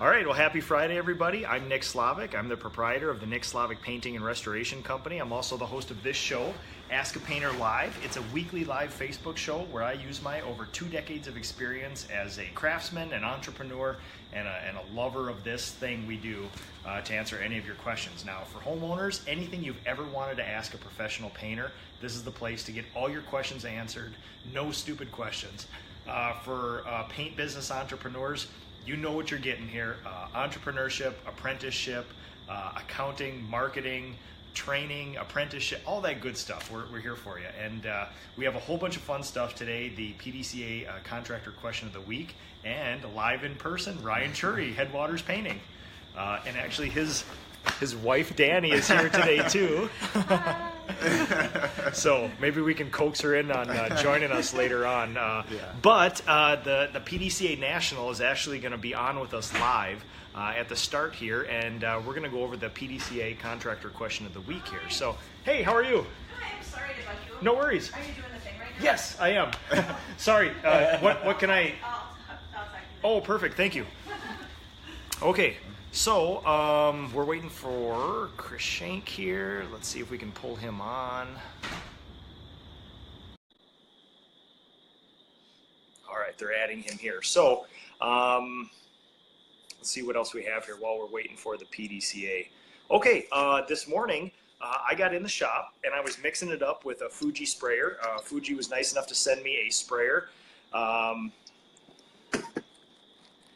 All right, well, happy Friday, everybody. I'm Nick Slavik. I'm the proprietor of the Nick Slavik Painting and Restoration Company. I'm also the host of this show, Ask a Painter Live. It's a weekly live Facebook show where I use my over 2 decades of experience as a craftsman, an entrepreneur, and a lover of this thing we do to answer any of your questions. Now, for homeowners, anything you've ever wanted to ask a professional painter, this is the place to get all your questions answered. No stupid questions. For paint business entrepreneurs, you know what you're getting here. Entrepreneurship, apprenticeship, accounting, marketing, training, apprenticeship, all that good stuff. We're here for you. And we have a whole bunch of fun stuff today. The PDCA Contractor Question of the Week, and live in person, Ryan Chury, Headwaters Painting. And actually his wife, Danny, is here today too. So maybe we can coax her in on joining us later on. But the PDCA National is actually going to be on with us live at the start here, and we're going to go over the PDCA Contractor Question of the Week here. So, hey, how are you? Hi, I'm sorry to bug you. No worries. Are you doing the thing right now? Yes, I am. Sorry, what can I... I'll talk to you. Oh, perfect, thank you. Okay. So, we're waiting for Chris Shank here. Let's see if we can pull him on. All right, they're adding him here. So, let's see what else we have here while we're waiting for the PDCA. Okay, this morning, I got in the shop and I was mixing it up with a FUJI sprayer. FUJI was nice enough to send me a sprayer.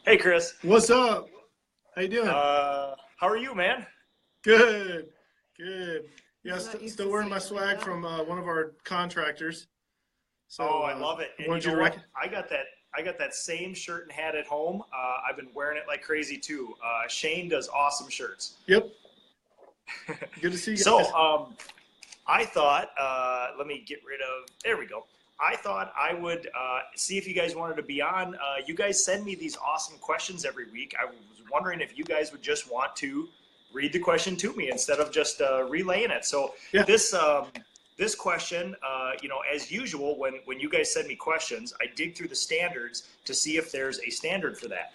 Hey, Chris. What's up? How you doing? How are you, man? Good. Yeah, still wearing my swag from one of our contractors. So, I love it. And you know what? I got that same shirt and hat at home. I've been wearing it like crazy too. Shane does awesome shirts. Yep. Good to see you guys. So, I thought, let me get rid of. There we go. I thought I would see if you guys wanted to be on. You guys send me these awesome questions every week. I was wondering if you guys would just want to read the question to me instead of just relaying it. So yeah. This question, as usual, when you guys send me questions, I dig through the standards to see if there's a standard for that,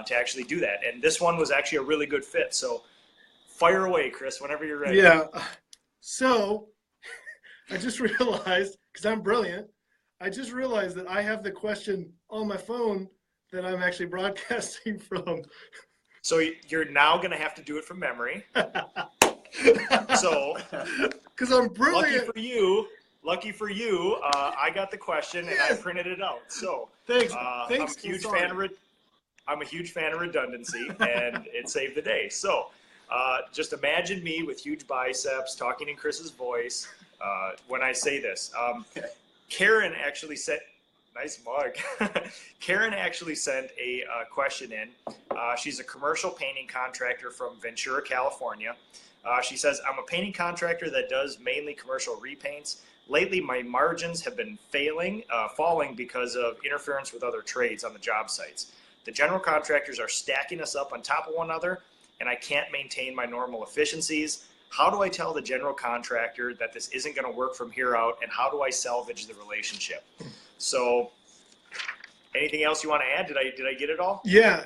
to actually do that. And this one was actually a really good fit. So fire away, Chris, whenever you're ready. Yeah. So I just realized, because I'm brilliant, I just realized that I have the question on my phone that I'm actually broadcasting from. So you're now going to have to do it from memory. So, because I'm brilliant. Lucky for you, I got the question and I printed it out. So thanks. I'm a huge fan of redundancy, and it saved the day. So just imagine me with huge biceps talking in Chris's voice when I say this. Karen actually sent, nice mug. Karen actually sent a question in. She's a commercial painting contractor from Ventura, California. She says, I'm a painting contractor that does mainly commercial repaints. Lately, my margins have been falling because of interference with other trades on the job sites. The general contractors are stacking us up on top of one another, and I can't maintain my normal efficiencies. How do I tell the general contractor that this isn't going to work from here out, and how do I salvage the relationship? So, anything else you want to add? Did I get it all? Yeah,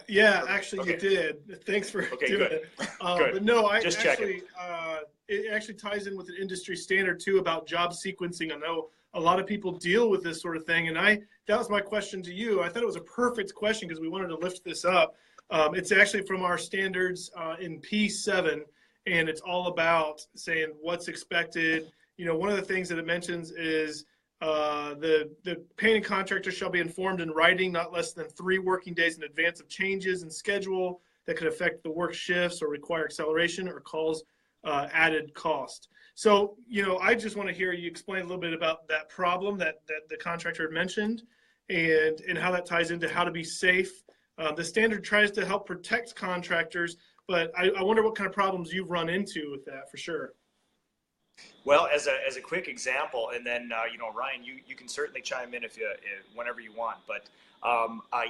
actually you did. Thanks for doing good. it. Good. But no, It actually ties in with an industry standard too about job sequencing. I know a lot of people deal with this sort of thing, and that was my question to you. I thought it was a perfect question because we wanted to lift this up. It's actually from our standards in P7. And it's all about saying what's expected. One of the things that it mentions is the painting contractor shall be informed in writing not less than 3 working days in advance of changes in schedule that could affect the work shifts or require acceleration or cause added cost. So, I just want to hear you explain a little bit about that problem that the contractor had mentioned and how that ties into how to be safe. The standard tries to help protect contractors, but I wonder what kind of problems you've run into with that for sure. Well, as a quick example, and then Ryan, you can certainly chime in whenever you want. But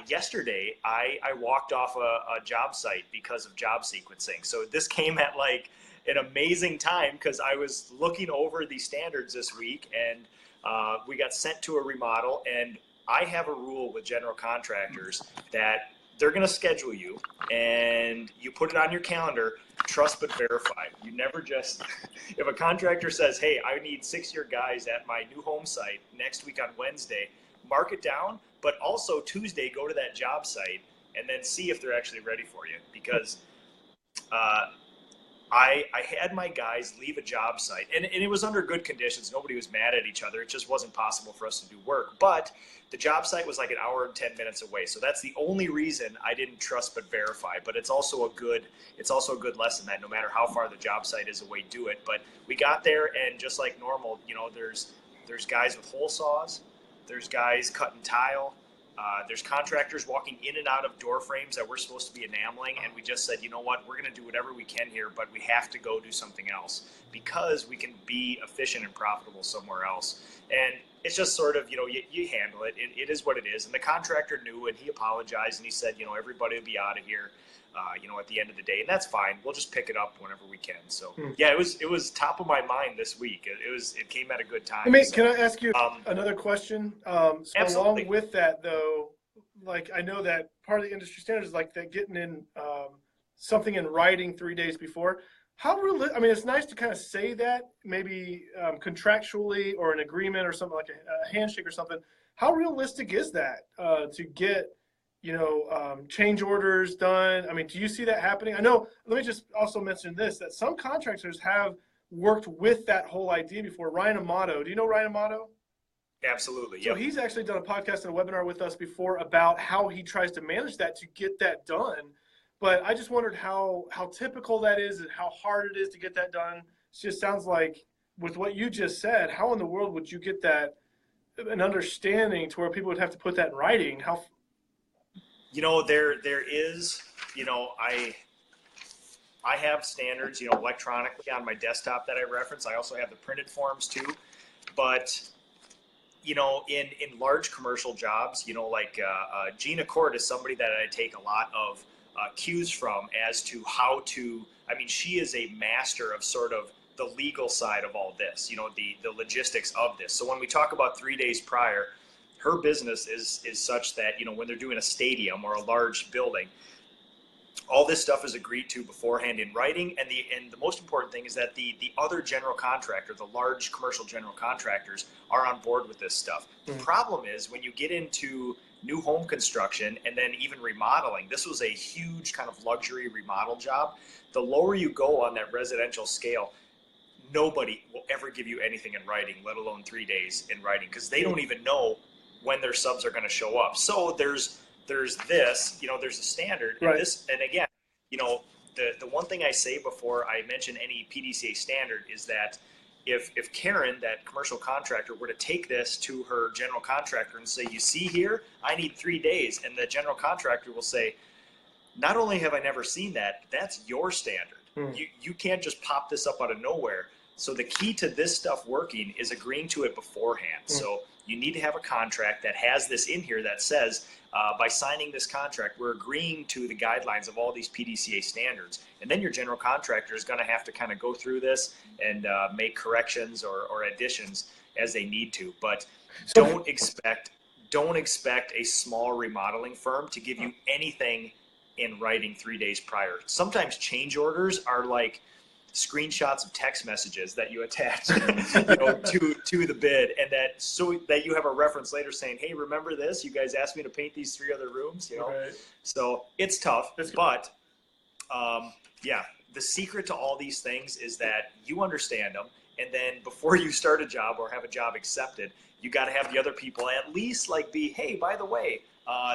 yesterday, I walked off a job site because of job sequencing. So this came at like an amazing time because I was looking over the standards this week, and we got sent to a remodel. And I have a rule with general contractors that they're going to schedule you, and you put it on your calendar, trust but verify. You never just, if a contractor says, hey, I need 6-year guys at my new home site next week on Wednesday, mark it down, but also Tuesday, go to that job site and then see if they're actually ready for you. Because I had my guys leave a job site, and it was under good conditions. Nobody was mad at each other. It just wasn't possible for us to do work. But the job site was like an hour and 10 minutes away. So that's the only reason I didn't trust but verify. But it's also a good lesson that no matter how far the job site is away, do it. But we got there, and just like normal, you know, there's guys with hole saws, there's guys cutting tile. There's contractors walking in and out of door frames that we're supposed to be enameling, and we just said, you know what, we're going to do whatever we can here, but we have to go do something else because we can be efficient and profitable somewhere else. And it's just sort of, you know, you handle it. It is what it is. And the contractor knew, and he apologized, and he said, you know, everybody will be out of here, you know, at the end of the day, and that's fine. We'll just pick it up whenever we can. So yeah, it was top of my mind this week. It came at a good time. I mean, so, can I ask you another question? So absolutely. along with that, though, like I know that part of the industry standards is like that getting in something in writing 3 days before. How really? I mean, it's nice to kind of say that maybe contractually or an agreement or something like a handshake or something. How realistic is that to get, you know, change orders done? I mean, do you see that happening? I know, let me just also mention this, that some contractors have worked with that whole idea before. Ryan Amato, do you know Ryan Amato? Absolutely. So he's actually done a podcast and a webinar with us before about how he tries to manage that to get that done. But I just wondered how typical that is and how hard it is to get that done. It just sounds like with what you just said, how in the world would you get that, an understanding to where people would have to put that in writing? How, you know, there is, you know, I have standards, you know, electronically on my desktop that I reference. I also have the printed forms too. But, you know, in large commercial jobs, you know, like Gina Court is somebody that I take a lot of cues from as to how to, I mean, she is a master of sort of the legal side of all this, you know, the logistics of this. So when we talk about 3 days prior, her business is such that, you know, when they're doing a stadium or a large building, all this stuff is agreed to beforehand in writing. And the most important thing is that the other general contractor, the large commercial general contractors, are on board with this stuff. The problem is when you get into new home construction and then even remodeling, this was a huge kind of luxury remodel job. The lower you go on that residential scale, nobody will ever give you anything in writing, let alone 3 days in writing, because they don't even know when their subs are going to show up. So there's this, you know, there's a standard, and this, and again, you know, the one thing I say before I mention any PDCA standard is that if Karen, that commercial contractor, were to take this to her general contractor and say, you see here, I need 3 days, and the general contractor will say, not only have I never seen that, that's your standard. You can't just pop this up out of nowhere. So the key to this stuff working is agreeing to it beforehand. So you need to have a contract that has this in here that says, by signing this contract, we're agreeing to the guidelines of all these PDCA standards. And then your general contractor is going to have to kind of go through this and make corrections or additions as they need to. But don't expect a small remodeling firm to give you anything in writing 3 days prior. Sometimes change orders are like screenshots of text messages that you attach you know, to the bid, and that so that you have a reference later saying, hey, remember this, you guys asked me to paint these 3 other rooms, you know. So it's tough. But yeah, the secret to all these things is that you understand them, and then before you start a job or have a job accepted, you got to have the other people at least like be, hey, by the way,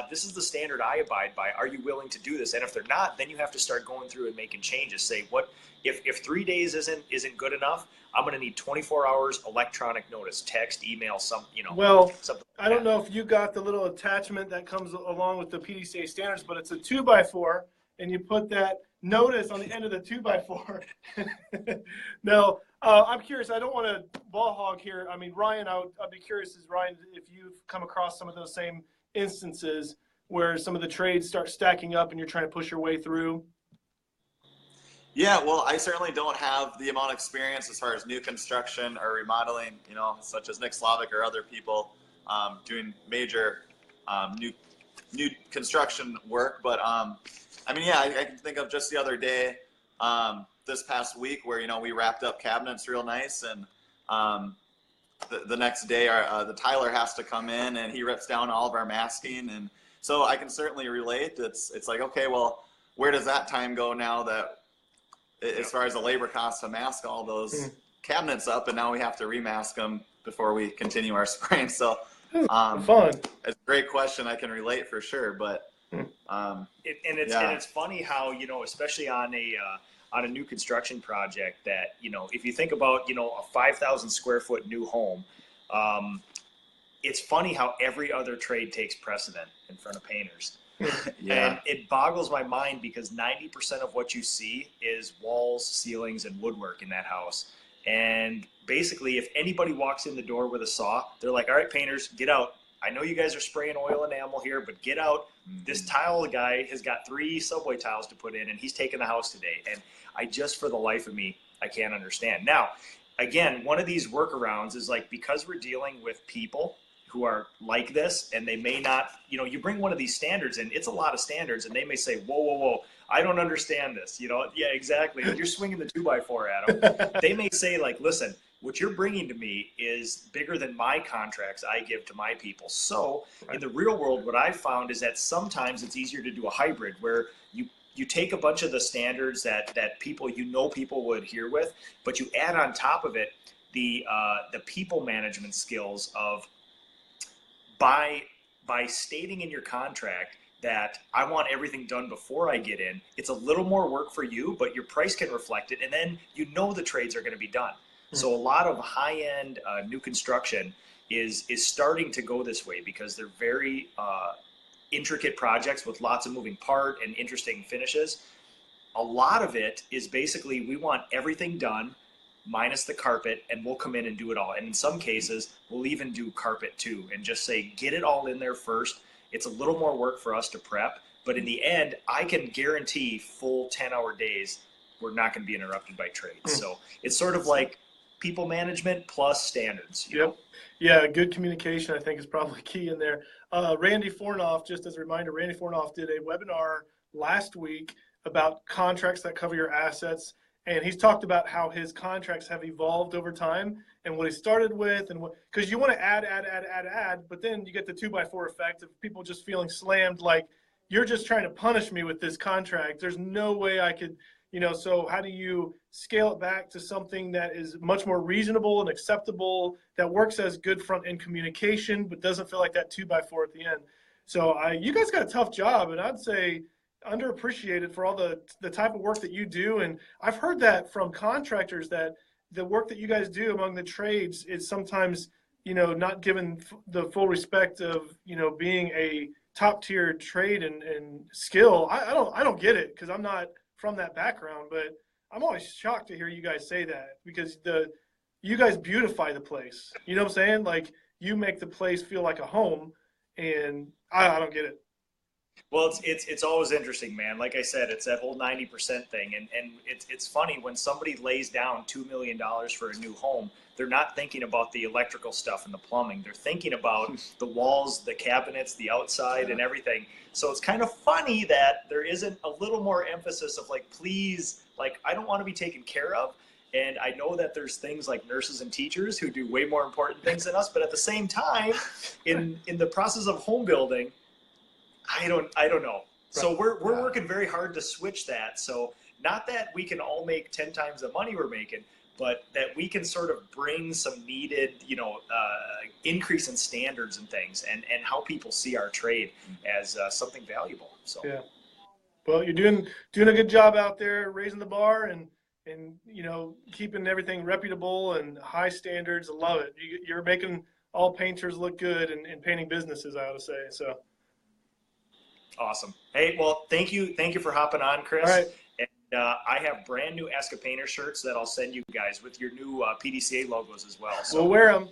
this is the standard I abide by. Are you willing to do this? And if they're not, then you have to start going through and making changes. Say, what if 3 days isn't good enough? I'm going to need 24 hours electronic notice, text, email, you know. Well, something like I don't know if you got the little attachment that comes along with the PDCA standards, but it's a 2x4, and you put that notice on the end of the 2x4. No, I'm curious. I don't want to ball hog here. I mean, Ryan, I'd be curious, Ryan, if you've come across some of those same instances where some of the trades start stacking up and you're trying to push your way through. Yeah, well, I certainly don't have the amount of experience as far as new construction or remodeling, you know, such as Nick Slavik or other people doing major new new construction work. But I mean, yeah, I can think of just the other day, this past week where, you know, we wrapped up cabinets real nice, and the next day the tiler has to come in and he rips down all of our masking. And so I can certainly relate. It's like, okay, well, where does that time go now that as far as the labor costs to mask all those cabinets up, and now we have to remask them before we continue our spraying. So fun. it's a great question. I can relate for sure, but it's funny how, you know, especially on a new construction project, that, you know, if you think about, you know, a 5,000 square foot new home, it's funny how every other trade takes precedent in front of painters. And it boggles my mind, because 90% of what you see is walls, ceilings, and woodwork in that house. And basically, if anybody walks in the door with a saw, they're like, all right, painters, get out. I know you guys are spraying oil enamel here, but get out. This tile guy has got 3 subway tiles to put in, and he's taking the house today. And I just, for the life of me, I can't understand. Now, again, one of these workarounds is like, because we're dealing with people who are like this, and they may not, you know, you bring one of these standards in, it's a lot of standards, and they may say, whoa, whoa, whoa, I don't understand this, you know? Yeah, exactly. You're swinging the 2x4 at them. They may say, like, listen, what you're bringing to me is bigger than my contracts I give to my people. So in the real world, what I've found is that sometimes it's easier to do a hybrid, where you take a bunch of the standards that people, you know, people would adhere with, but you add on top of it the people management skills of, by stating in your contract that I want everything done before I get in, it's a little more work for you, but your price can reflect it, and then you know the trades are going to be done. So a lot of high-end new construction is starting to go this way, because they're very intricate projects with lots of moving part and interesting finishes. A lot of it is basically, we want everything done minus the carpet, and we'll come in and do it all. And in some cases, we'll even do carpet too, and just say, get it all in there first. It's a little more work for us to prep, but in the end, I can guarantee full 10-hour days, we're not going to be interrupted by trades. So it's sort of like people management plus standards. You know? Yeah, good communication, I think, is probably key in there. Randy Fornoff, just as a reminder, Randy Fornoff did a webinar last week about contracts that cover your assets. And he's talked about how his contracts have evolved over time, and what he started with, and what, because you want to add, but then you get the 2x4 effect of people just feeling slammed, like, you're just trying to punish me with this contract. There's no way I could, you know, so how do you scale it back to something that is much more reasonable and acceptable, that works as good front end communication, but doesn't feel like that 2x4 at the end? So you guys got a tough job, and I'd say underappreciated for all the type of work that you do. And I've heard that from contractors, that the work that you guys do among the trades is sometimes, you know, not given the full respect of, you know, being a top tier trade and skill. I don't get it, because I'm not from that background, but I'm always shocked to hear you guys say that, because you guys beautify the place. You know what I'm saying? Like, you make the place feel like a home, and I don't get it. Well, it's always interesting, man. Like I said, it's that whole 90% thing. And it's funny, when somebody lays down $2 million for a new home, they're not thinking about the electrical stuff and the plumbing. They're thinking about the walls, the cabinets, the outside, and everything. So it's kind of funny that there isn't a little more emphasis of, like, please, like, I don't want to be taken care of. And I know that there's things like nurses and teachers who do way more important things than us. But at the same time, in the process of home building, I don't know. So we're working very hard to switch that. So not that we can all make 10 times the money we're making, but that we can sort of bring some needed, you know, increase in standards and things, and how people see our trade as something valuable. So yeah. Well, you're doing a good job out there, raising the bar and you know, keeping everything reputable and high standards. I love it. You're making all painters look good and painting businesses, I ought to say. So. Awesome. Hey, well, thank you for hopping on, Chris. All right. And I have brand new Ask a Painter shirts that I'll send you guys with your new PDCA logos as well. So we'll wear them.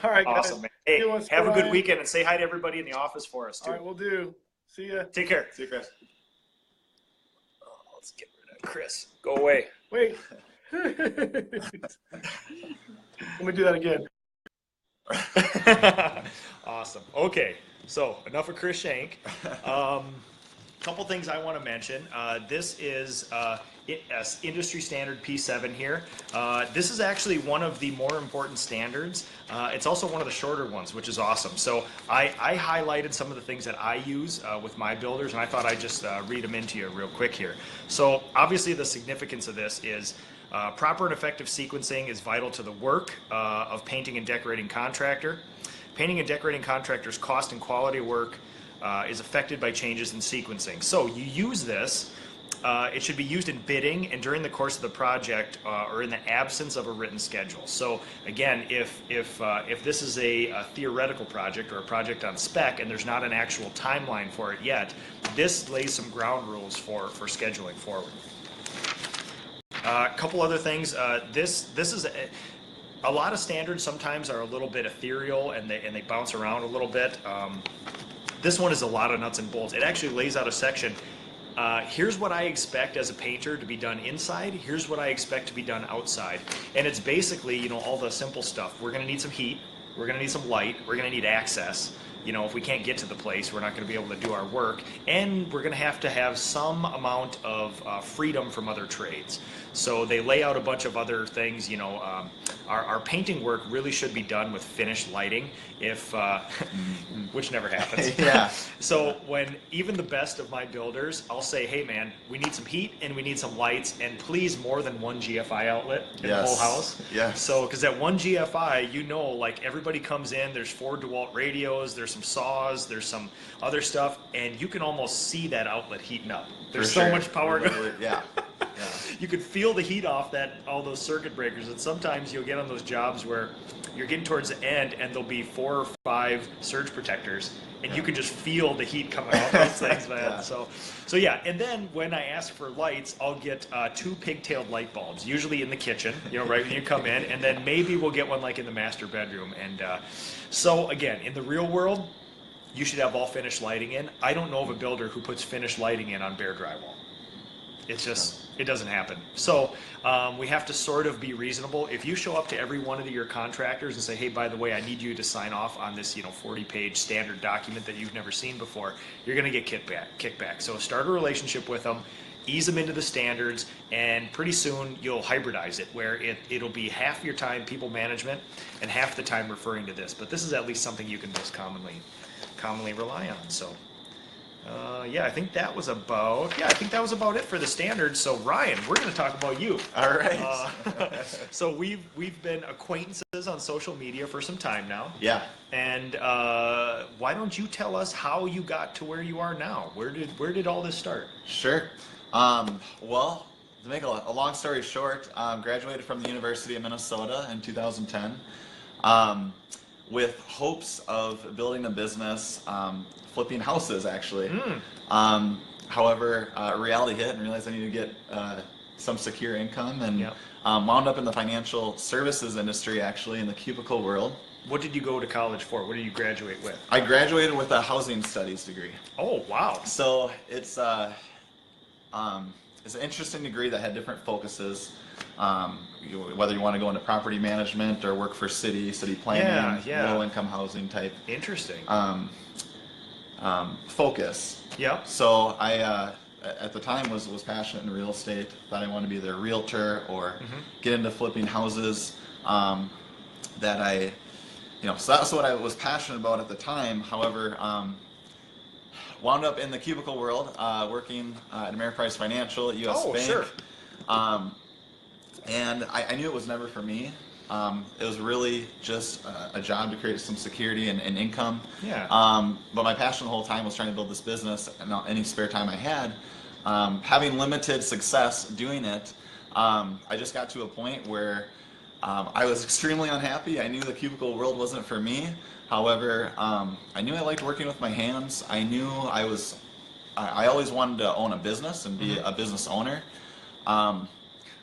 All right, guys. Awesome, man. Hey, have a good weekend, and say hi to everybody in the office for us, too. All right, we'll do. See ya. Take care. See you, Chris. Oh, let's get rid of Chris. Go away. Wait. Let me do that again. Awesome. Okay. So enough of Chris Shank. Couple things I want to mention. This is industry standard P7 here. This is actually one of the more important standards. It's also one of the shorter ones, which is awesome. So I highlighted some of the things that I use with my builders, and I thought I'd just read them into you real quick here. So obviously the significance of this is proper and effective sequencing is vital to the work of painting and decorating contractor. Painting and decorating contractor's cost and quality of work is affected by changes in sequencing. So you use this, it should be used in bidding and during the course of the project or in the absence of a written schedule. So again, if this is a theoretical project or a project on spec and there's not an actual timeline for it yet, this lays some ground rules for scheduling forward. A couple other things. This is a lot of standards sometimes are a little bit ethereal and they bounce around a little bit. This one is a lot of nuts and bolts. It actually lays out a section. Here's what I expect as a painter to be done inside. Here's what I expect to be done outside. And it's basically, you know, all the simple stuff. We're going to need some heat. We're going to need some light. We're going to need access. You know, if we can't get to the place, we're not going to be able to do our work. And we're going to have some amount of freedom from other trades. So they lay out a bunch of other things. You know, our painting work really should be done with finished lighting, which never happens. Yeah. So when even the best of my builders, I'll say, hey man, we need some heat and we need some lights, and please more than one GFI outlet in the whole house. Yes. So because that one GFI, you know, like everybody comes in, there's 4 DeWalt radios, there's some saws, there's some other stuff, and you can almost see that outlet heating up. There's so much power going. Yeah. You could feel the heat off all those circuit breakers, and sometimes you'll get on those jobs where you're getting towards the end and there'll be 4 or 5 surge protectors, and you can just feel the heat coming off those things, man. Yeah. So yeah, and then when I ask for lights, I'll get 2 pigtailed light bulbs, usually in the kitchen, you know, right when you come in, and then maybe we'll get one like in the master bedroom. And so again, in the real world, you should have all finished lighting in. I don't know of a builder who puts finished lighting in on bare drywall. It's just, it doesn't happen. So we have to sort of be reasonable. If you show up to every one of your contractors and say, hey, by the way, I need you to sign off on this, you know, 40-page standard document that you've never seen before, you're going to get kickback. So start a relationship with them, ease them into the standards, and pretty soon you'll hybridize it, where it'll be half your time people management and half the time referring to this. But this is at least something you can most commonly rely on. So. Yeah, I think that was about it for the standards. So Ryan, we're going to talk about you. All right. So we've been acquaintances on social media for some time now. Yeah. And why don't you tell us how you got to where you are now? Where did all this start? Sure. Well, to make a long story short, graduated from the University of Minnesota in 2010 with hopes of building a business, flipping houses actually. However, reality hit and realized I needed to get some secure income, and wound up in the financial services industry, actually in the cubicle world. What did you go to college for? What did you graduate with? I graduated with a housing studies degree. Oh, wow. So it's an interesting degree that had different focuses. Whether you want to go into property management or work for city planning, low-income housing type. Interesting. Focus. Yeah. So I, at the time, was passionate in real estate. Thought I wanted to be either a realtor or get into flipping houses. So that's what I was passionate about at the time. However, wound up in the cubicle world, working at Ameriprise Financial at US Bank. Sure. And I knew it was never for me. It was really just a job to create some security and income. Yeah. But my passion the whole time was trying to build this business, and any spare time I had, having limited success doing it, I just got to a point where I was extremely unhappy. I knew the cubicle world wasn't for me. However, I knew I liked working with my hands. I knew I always wanted to own a business and be a business owner.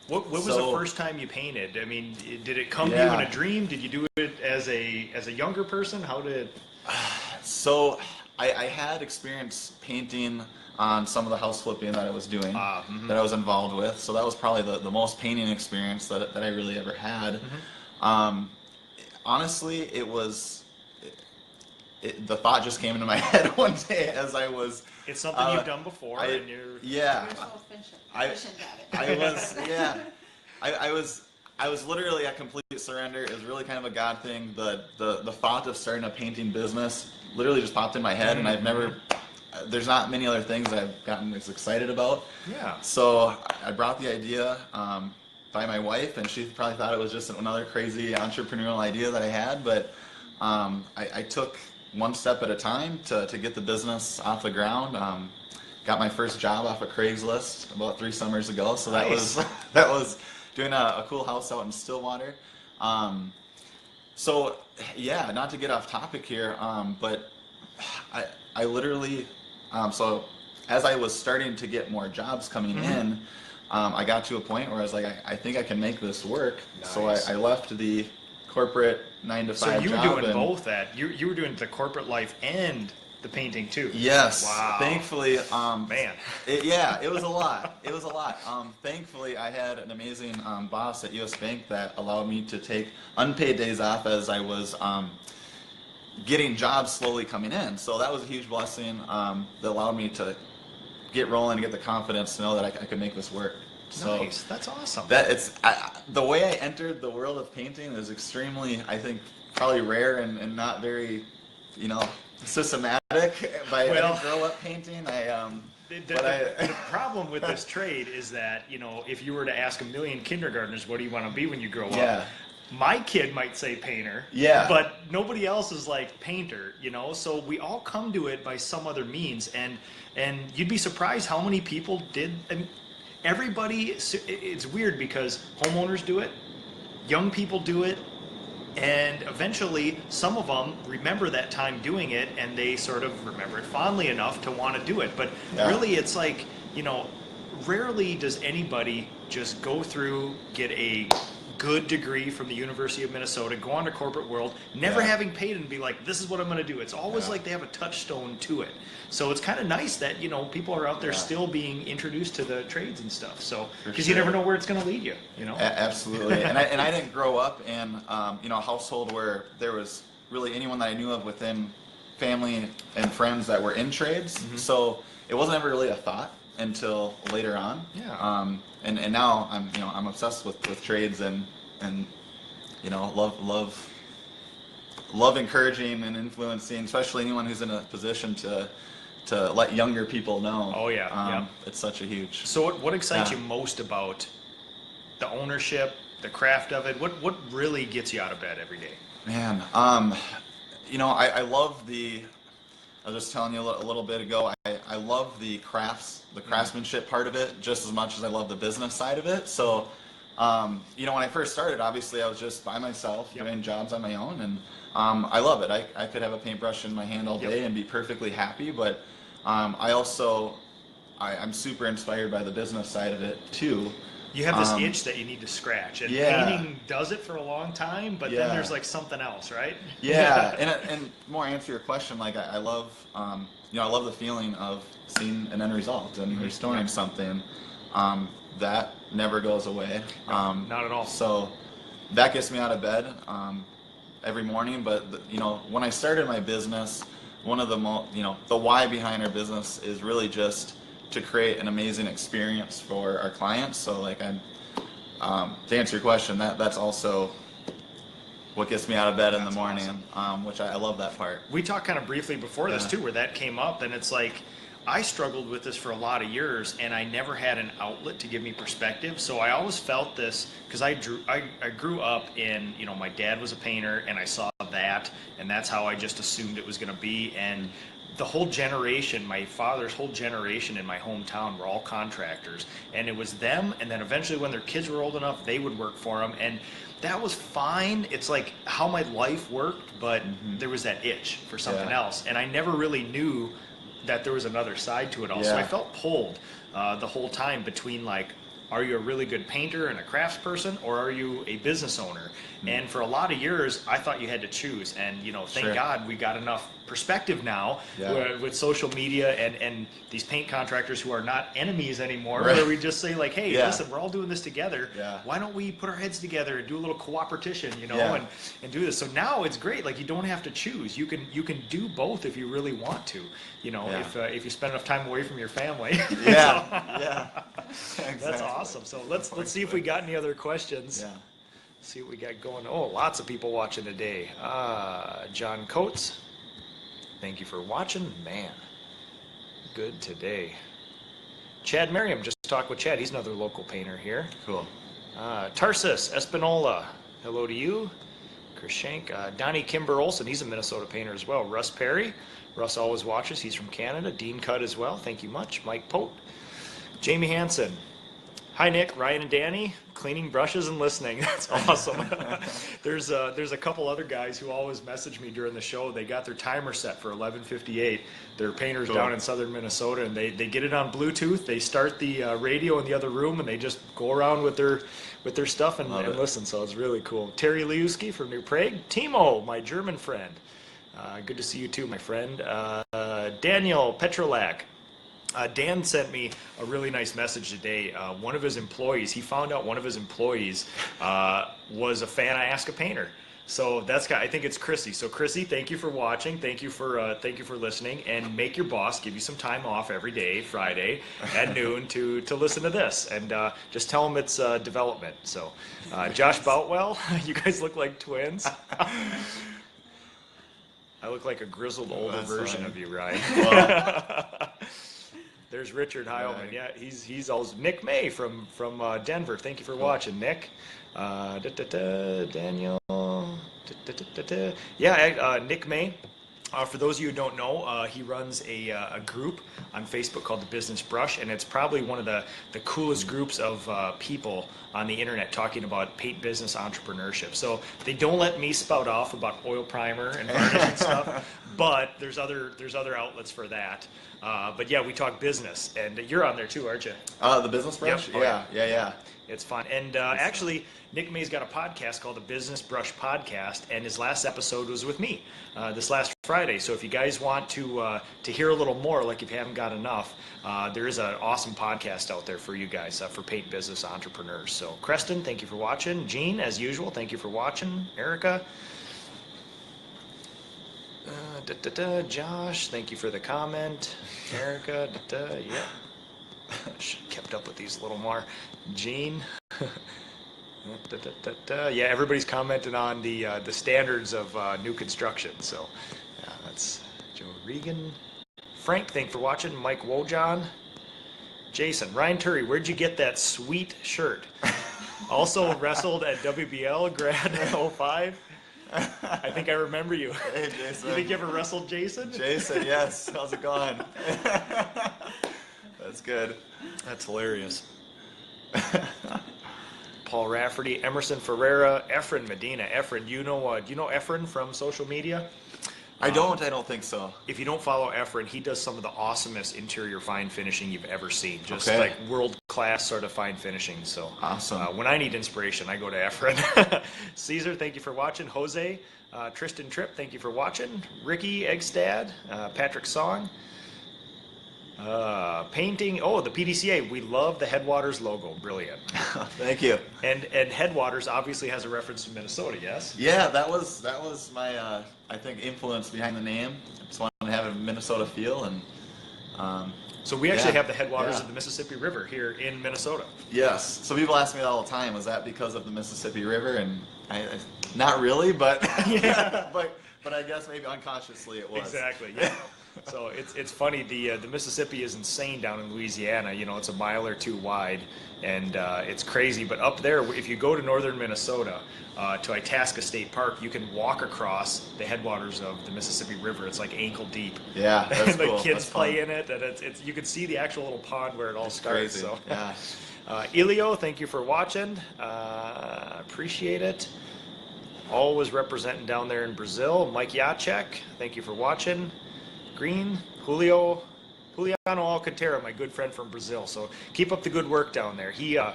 What was the first time you painted? I mean, did it come to you in a dream? Did you do it as a younger person? How did? So I had experience painting on some of the house flipping that I was doing, that I was involved with. So that was probably the most painting experience that I really ever had. Honestly, it was the thought just came into my head one day as I was. It's something you've done before, and you're. Yeah. You're so efficient at it. I was, yeah. I was literally at complete surrender. It was really kind of a God thing. The thought of starting a painting business literally just popped in my head, and I've never. There's not many other things I've gotten as excited about. Yeah. So I brought the idea by my wife, and she probably thought it was just another crazy entrepreneurial idea that I had, but I took one step at a time to get the business off the ground. Got my first job off of Craigslist about 3 summers ago, so that Nice. was doing a cool house out in Stillwater. So yeah, not to get off topic here, but I literally, so as I was starting to get more jobs coming in, I got to a point where I was like, I think I can make this work. Nice. So I left the corporate 9 to 5 So you were job doing both that. You were doing the corporate life and the painting too. Yes. Wow. Thankfully, Man. it was a lot. It was a lot. Thankfully, I had an amazing boss at US Bank that allowed me to take unpaid days off as I was getting jobs slowly coming in. So that was a huge blessing that allowed me to get rolling and get the confidence to know that I could make this work. So Nice. That's awesome. the way I entered the world of painting is extremely, I think, probably rare and not very, systematic. I didn't grow up painting. The problem with this trade is that, if you were to ask a million kindergartners, what do you want to be when you grow up? My kid might say painter, but nobody else is like painter, so we all come to it by some other means, and you'd be surprised how many people did. And everybody, it's weird because homeowners do it, young people do it, and eventually some of them remember that time doing it, and they sort of remember it fondly enough to want to do it. But really it's like, rarely does anybody just go through, get a good degree from the University of Minnesota, go on to corporate world, never having paid, and be like, this is what I'm going to do. It's always like they have a touchstone to it. So it's kind of nice that, people are out there still being introduced to the trades and stuff. So, because you never know where it's going to lead you, Absolutely. and I didn't grow up in, a household where there was really anyone that I knew of within family and friends that were in trades. So it wasn't ever really a thought until later on. And now I'm obsessed with trades and love encouraging and influencing, especially anyone who's in a position to let younger people know. Oh yeah. It's such a huge. So what excites you most about the ownership, the craft of it? What really gets you out of bed every day? Man, I love the. I was just telling you a little bit ago, I love the craftsmanship part of it just as much as I love the business side of it. So, when I first started, obviously I was just by myself doing jobs on my own, and I love it. I could have a paintbrush in my hand all day and be perfectly happy, but I'm super inspired by the business side of it too. You have this itch that you need to scratch, and painting does it for a long time, but then there's like something else, right? Yeah, and more answer your question, like I love, I love the feeling of seeing an end result and restoring something that never goes away. Not at all. So that gets me out of bed every morning. But when I started my business, one of the why behind our business is really just to create an amazing experience for our clients. So like to answer your question, that's also what gets me out of bed in the morning, awesome. Which I love that part. We talked kind of briefly before this too, where that came up, and it's like, I struggled with this for a lot of years, and I never had an outlet to give me perspective. So I always felt this, because I grew up in, my dad was a painter, and I saw that, and that's how I just assumed it was going to be. And the whole generation, my father's whole generation in my hometown were all contractors, and it was them, and then eventually when their kids were old enough, they would work for them, and that was fine. It's like how my life worked, but there was that itch for something else, and I never really knew that there was another side to it all. So I felt pulled the whole time between like Are you a really good painter and a craftsperson, or are you a business owner? And for a lot of years, I thought you had to choose. And, you know, thank God we got enough perspective now with social media and these paint contractors who are not enemies anymore, where we just say like, hey, listen, we're all doing this together. Why don't we put our heads together and do a little cooperation, you know, and do this. So now it's great. Like, you don't have to choose. You can do both if you really want to, you know, if you spend enough time away from your family. Exactly. That's awesome. So let's see if we got any other questions. See what we got going. Oh, lots of people watching today. John Coates, thank you for watching. Man, good today. Chad Merriam, just talked with Chad. He's another local painter here. Cool. Tarsus Espinola, hello to you. Chris Shank. Donnie Kimber Olson, he's a Minnesota painter as well. Russ Perry, Russ always watches. He's from Canada. Dean Cutt as well. Thank you much. Mike Pote. Jamie Hansen. Hi, Nick, Ryan, and Danny. Cleaning brushes and listening. That's awesome. There's a couple other guys who always message me during the show. They got their timer set for 11:58. They're painters down in southern Minnesota, and they get it on Bluetooth. They start the radio in the other room, and they just go around with their stuff and listen. So it's really cool. Terry Liuski from New Prague. Timo, my German friend. Good to see you too, my friend. Daniel Petrolak. Dan sent me a really nice message today. One of his employees, he found out one of his employees was a fan of Ask a Painter. So I think it's Chrissy. So Chrissy, thank you for watching. Thank you for listening. And make your boss give you some time off every day, Friday at noon, to listen to this. And just tell him it's development. So Josh Boutwell, you guys look like twins. I look like a grizzled older version of you, Ryan. Well. There's Richard Heilman. Yeah, he's always Nick May from Denver. Thank you for watching, Nick. Daniel. Nick May. For those of you who don't know, he runs a group on Facebook called the Business Brush, and it's probably one of the coolest groups of people on the internet talking about paint business entrepreneurship. So they don't let me spout off about oil primer and varnish and stuff, but there's other outlets for that. But yeah, we talk business, and you're on there too, aren't you? The Business Brush? Yep. Yeah. It's fun. And actually, Nick May's got a podcast called the Business Brush Podcast, and his last episode was with me this last Friday. So if you guys want to hear a little more, like if you haven't got enough, there is an awesome podcast out there for you guys, for paint business entrepreneurs. So Creston, thank you for watching. Gene, as usual, thank you for watching. Erica. Josh, thank you for the comment. Erica, yeah. Should have kept up with these a little more. Gene. Yeah, everybody's commenting on the standards of new construction. So yeah, that's Joe Regan. Frank, thanks for watching. Mike Wojon. Jason. Ryan Turry, where'd you get that sweet shirt? Also wrestled at WBL grad 05. I think I remember you. Hey, Jason. You think you ever wrestled Jason? Jason, yes. How's it going? That's good. That's hilarious. Paul Rafferty, Emerson Ferreira, Efren Medina. Efren, do you know Efren from social media? I don't think so. If you don't follow Efren, he does some of the awesomest interior fine finishing you've ever seen. Just like world-class sort of fine finishing. So awesome. When I need inspiration, I go to Efren. Caesar, thank you for watching. Jose, Tristan Tripp, thank you for watching. Ricky Eggstad, Patrick Song. Painting, the PDCA. We love the Headwaters logo. Brilliant. Thank you. And Headwaters obviously has a reference to Minnesota, yes? Yeah, that was my I think influence behind the name. Just wanted to have a Minnesota feel, and so we actually have the headwaters of the Mississippi River here in Minnesota. Yes. So people ask me that all the time. Was that because of the Mississippi River? And I not really, but but I guess maybe unconsciously it was. Exactly. Yeah. So it's funny. The Mississippi is insane down in Louisiana. You know, it's a mile or two wide, and it's crazy. But up there, if you go to northern Minnesota, to Itasca State Park, you can walk across the headwaters of the Mississippi River. It's like ankle deep. Yeah, that's the cool. kids play in it, and it's you can see the actual little pond where it all starts. Crazy. So yeah. Elio, thank you for watching. Appreciate it. Always representing down there in Brazil. Mike Jacek, thank you for watching. Green, Julio, Juliano Alcantara, my good friend from Brazil. So keep up the good work down there. He, I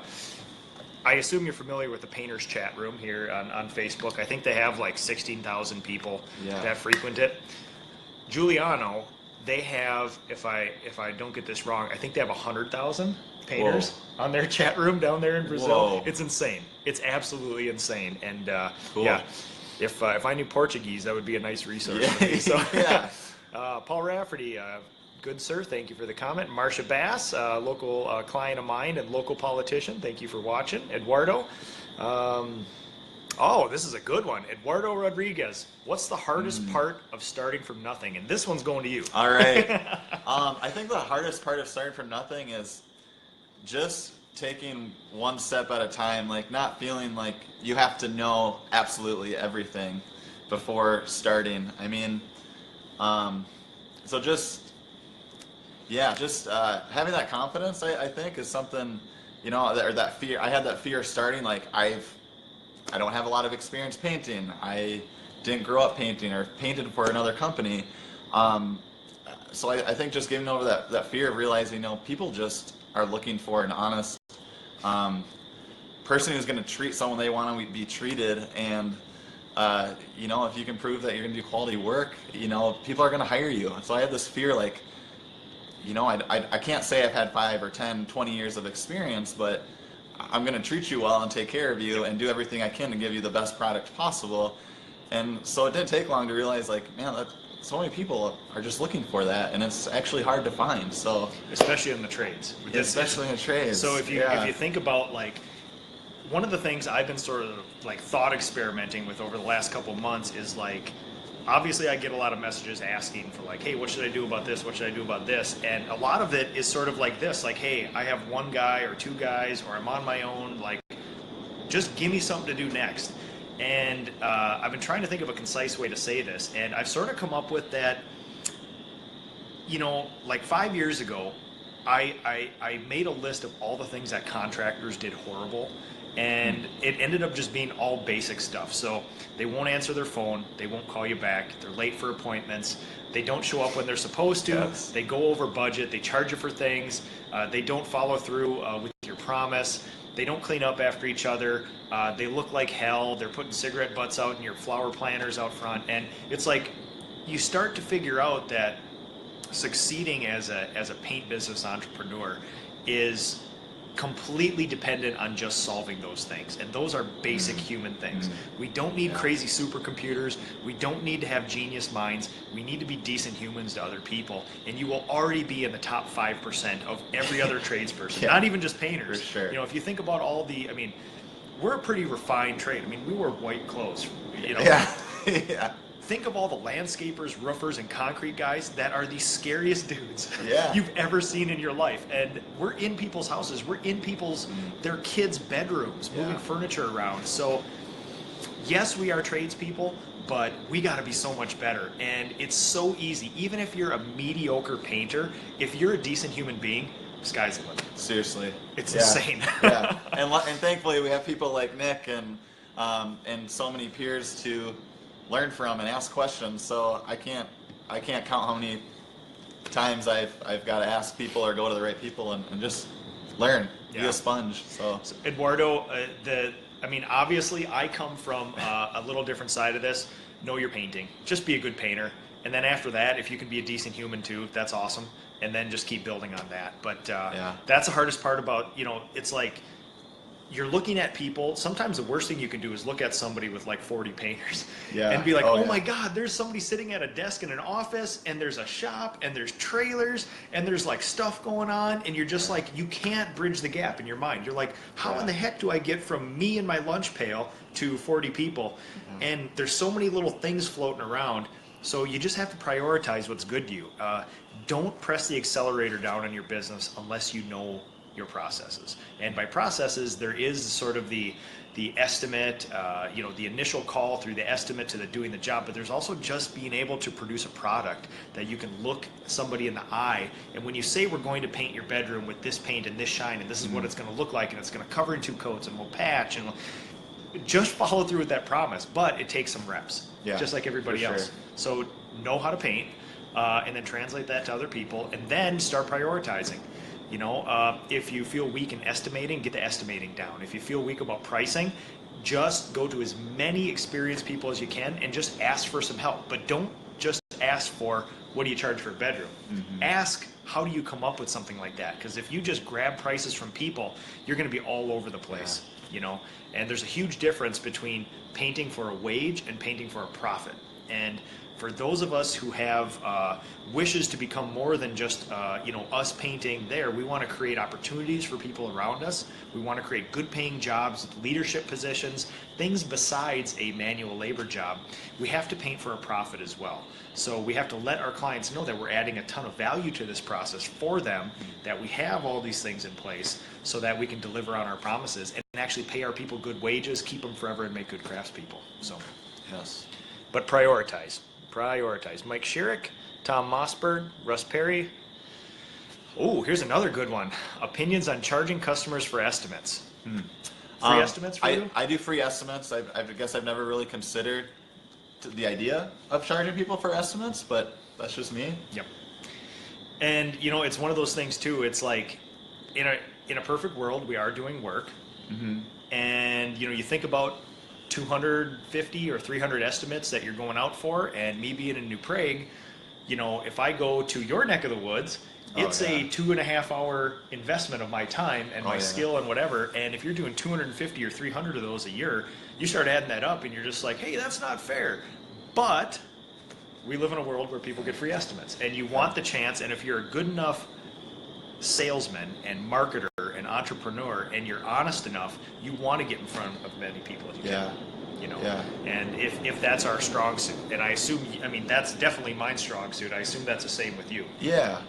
assume you're familiar with the painters chat room here on Facebook. I think they have like 16,000 people that frequent it. Giuliano, they have, if I don't get this wrong, I think they have 100,000 painters on their chat room down there in Brazil. Whoa. It's insane. It's absolutely insane. And Cool. yeah, if I knew Portuguese, that would be a nice resource Yeah. for me. So, Yeah. Paul Rafferty, good sir, thank you for the comment. Marcia Bass, local client of mine and local politician, thank you for watching. Eduardo, oh, this is a good one. Eduardo Rodriguez, what's the hardest part of starting from nothing? And this one's going to you. All right. I think the hardest part of starting from nothing is just taking one step at a time, like not feeling like you have to know absolutely everything before starting. I mean, so just having that confidence, I think, is something, you know, or that fear. I had that fear starting, like I don't have a lot of experience painting. I didn't grow up painting or painted for another company. So I think just getting over that fear of realizing, you know, people just are looking for an honest person who's going to treat someone they want to be treated. And, you know, if you can prove that you're going to do quality work, you know, people are going to hire you. So I had this fear, like, you know, I can't say I've had 5 or 10, 20 years of experience, but I'm going to treat you well and take care of you and do everything I can to give you the best product possible. And so it didn't take long to realize, like, man, so many people are just looking for that, and it's actually hard to find. So especially in the trades. Especially in the trades. So if you think about, like, one of the things I've been sort of like thought experimenting with over the last couple months is, like, obviously I get a lot of messages asking for, like, hey, what should I do about this? What should I do about this? And a lot of it is sort of like this, like, hey, I have one guy or two guys, or I'm on my own, like, just give me something to do next. And I've been trying to think of a concise way to say this, and I've sort of come up with that, you know, like 5 years ago, I made a list of all the things that contractors did horrible, and it ended up just being all basic stuff. So they won't answer their phone, they won't call you back, they're late for appointments, they don't show up when they're supposed to, they go over budget, they charge you for things, they don't follow through with your promise, they don't clean up after each other, they look like hell, they're putting cigarette butts out in your flower planters out front. And it's like, you start to figure out that succeeding as a paint business entrepreneur is completely dependent on just solving those things, and those are basic human things. We don't need crazy supercomputers, we don't need to have genius minds, we need to be decent humans to other people, and you will already be in the top 5% of every other tradesperson, not even just painters. For sure. You know, if you think about all the, I mean, we're a pretty refined trade. I mean, we wear white clothes, you know. Yeah. Think of all the landscapers, roofers, and concrete guys that are the scariest dudes you've ever seen in your life. And we're in people's houses. We're in their kids' bedrooms, moving furniture around. So, yes, we are tradespeople, but we got to be so much better. And it's so easy. Even if you're a mediocre painter, if you're a decent human being, sky's the limit. Seriously. It's insane. And thankfully we have people like Nick and so many peers to learn from and ask questions. So I can't count how many times I've got to ask people or go to the right people and just learn. Be a sponge. So Eduardo, I mean, obviously I come from a little different side of this. Know your painting. Just be a good painter. And then after that, if you can be a decent human too, that's awesome. And then just keep building on that. But that's the hardest part about, you know, it's like, you're looking at people. Sometimes the worst thing you can do is look at somebody with like 40 painters and be like, oh my God, there's somebody sitting at a desk in an office, and there's a shop, and there's trailers, and there's like stuff going on, and you're just like, you can't bridge the gap in your mind. You're like, how in the heck do I get from me and my lunch pail to 40 people? And there's so many little things floating around. So you just have to prioritize what's good to you. Don't press the accelerator down on your business unless you know your processes. And by processes, there is sort of the estimate, you know, the initial call through the estimate to the doing the job, but there's also just being able to produce a product that you can look somebody in the eye. And when you say we're going to paint your bedroom with this paint and this shine, and this is what it's going to look like, and it's going to cover in 2 coats, and we'll patch, and just follow through with that promise. But it takes some reps, just like everybody else. So know how to paint. and then translate that to other people, and then start prioritizing. You know, if you feel weak in estimating, get the estimating down. If you feel weak about pricing, just go to as many experienced people as you can and just ask for some help. But don't just ask for, what do you charge for a bedroom? Ask, how do you come up with something like that? Because if you just grab prices from people, you're going to be all over the place, you know. And there's a huge difference between painting for a wage and painting for a profit. And for those of us who have wishes to become more than just you know, us painting there, we want to create opportunities for people around us. We want to create good paying jobs, leadership positions, things besides a manual labor job. We have to paint for a profit as well. So we have to let our clients know that we're adding a ton of value to this process for them, that we have all these things in place so that we can deliver on our promises and actually pay our people good wages, keep them forever, and make good craftspeople. So, Yes. but prioritize. Mike Schierick, Tom Mossberg, Russ Perry. Oh, here's another good one. Opinions on charging customers for estimates. Free estimates for you? I do free estimates. I guess I've never really considered the idea of charging people for estimates, but that's just me. Yep. And you know, it's one of those things too. It's like in a perfect world, we are doing work, and you know, you think about 250 or 300 estimates that you're going out for, and me being in New Prague, you know, if I go to your neck of the woods, it's a 2.5 hour investment of my time and my skill and whatever. And if you're doing 250 or 300 of those a year, you start adding that up and you're just like, hey, that's not fair. But we live in a world where people get free estimates, and you want the chance. And if you're a good enough salesman and marketer and entrepreneur and you're honest enough, you want to get in front of many people as you can. You know, and if that's our strong suit, and I assume, I mean, that's definitely my strong suit. I assume that's the same with you. Yeah,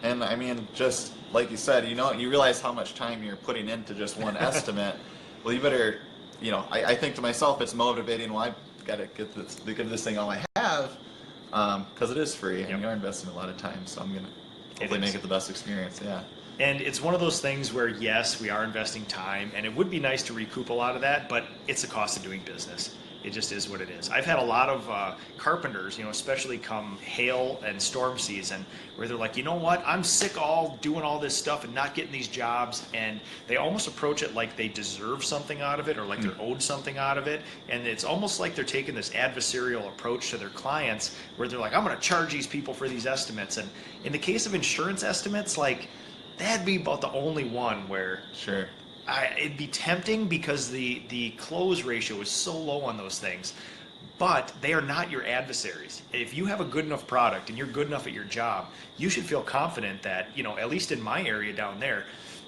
and I mean, just like you said, you know, you realize how much time you're putting into just one estimate. Well, you better, you know, I think to myself, it's motivating. Well, I've got to get this thing all I have, because it is free, and you're investing a lot of time. So I'm gonna hopefully make it the best experience. Yeah. And it's one of those things where, yes, we are investing time, and it would be nice to recoup a lot of that, but it's the cost of doing business. It just is what it is. I've had a lot of carpenters, you know, especially come hail and storm season, where they're like, you know what, I'm sick of doing all this stuff and not getting these jobs, and they almost approach it like they deserve something out of it, or like they're owed something out of it, and it's almost like they're taking this adversarial approach to their clients, where they're like, I'm going to charge these people for these estimates. And in the case of insurance estimates, like, that'd be about the only one where it'd be tempting, because the close ratio is so low on those things. But they are not your adversaries. If you have a good enough product and you're good enough at your job, you should feel confident that, you know, at least in my area down there,